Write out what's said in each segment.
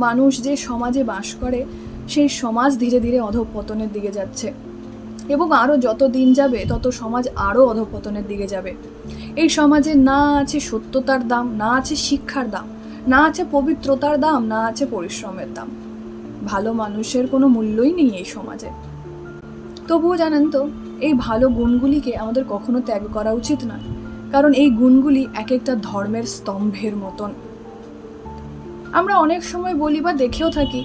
মানুষ যে সমাজে বাস করে সেই সমাজ ধীরে ধীরে অধঃপতনের দিকে যাচ্ছে, এবং আরও যত দিন যাবে তত সমাজ আরও অধঃপতনের দিকে যাবে। এই সমাজে না আছে সত্যতার দাম, না আছে শিক্ষার দাম, না আছে পবিত্রতার দাম, না আছে পরিশ্রমের দাম। ভালো মানুষের কোনো মূল্যই নেই এই সমাজে। তবুও জানেন তো, এই ভালো গুণগুলিকে আমাদের কখনো ত্যাগ করা উচিত নয়, কারণ এই গুণগুলি এক একটা ধর্মের স্তম্ভের মতন। আমরা অনেক সময় বলি বা দেখেও থাকি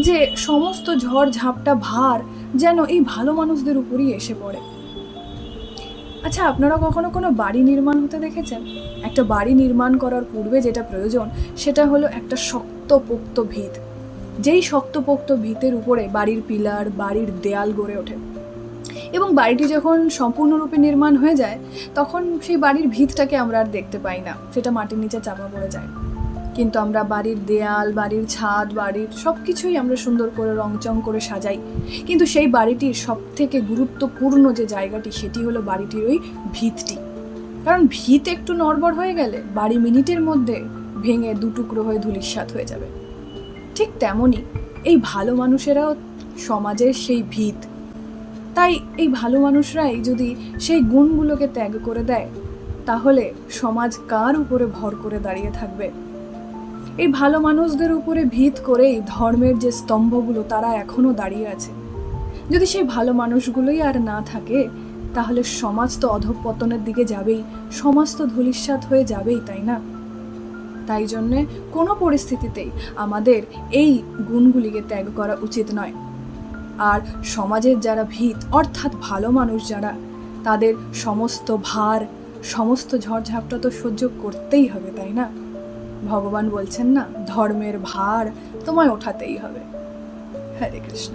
যে সমস্ত ঝড় ঝাপটা ভার যেন এই ভালো মানুষদের উপরই এসে পড়ে। আচ্ছা, আপনারা কখনো কোনো বাড়ি নির্মাণ হতে দেখেছেন? একটা বাড়ি নির্মাণ করার পূর্বে যেটা প্রয়োজন সেটা হলো একটা শক্তপোক্ত ভিত। যেই শক্তপোক্ত ভিতের উপরে বাড়ির পিলার, বাড়ির দেয়াল গড়ে ওঠে, এবং বাড়িটি যখন সম্পূর্ণরূপে নির্মাণ হয়ে যায় তখন সেই বাড়ির ভিতটাকে আমরা আর দেখতে পাই না, সেটা মাটির নিচে চাপা পড়ে যায়। কিন্তু আমরা বাড়ির দেয়াল, বাড়ির ছাদ, বাড়ির সব কিছুই আমরা সুন্দর করে রংচং করে সাজাই, কিন্তু সেই বাড়িটির সব থেকে গুরুত্বপূর্ণ যে জায়গাটি সেটি হলো বাড়িটির ওই ভিতটি। কারণ ভিত একটু নড়বড় হয়ে গেলে বাড়ি মিনিটের মধ্যে ভেঙে দুটুকরো হয়ে ধূলিসাৎ হয়ে যাবে। ঠিক তেমনই এই ভালো মানুষেরাও সমাজের সেই ভিত। তাই এই ভালো মানুষরাই যদি সেই গুণগুলোকে ত্যাগ করে দেয় তাহলে সমাজ কার উপরে ভর করে দাঁড়িয়ে থাকবে? এই ভালো মানুষদের উপরে ভিত করেই ধর্মের যে স্তম্ভগুলো তারা এখনো দাঁড়িয়ে আছে। যদি সেই ভালো মানুষগুলোই আর না থাকে তাহলে সমাজ তো অধঃপতনের দিকে যাবেই, সমাজ তো ধূলিসাৎ হয়ে যাবেই, তাই না? তাই জন্যে কোনো পরিস্থিতিতেই আমাদের এই গুণগুলিকে ত্যাগ করা উচিত নয়। আর সমাজের যারা ভিত অর্থাৎ ভালো মানুষ যারা, তাদের সমস্ত ভার, সমস্ত ঝড়ঝাপটা তো সহ্য করতেই হবে, তাই না? ভগবান বলছেন না, ধর্মের ভার তোমায় ওঠাতেই হবে। হরে কৃষ্ণ।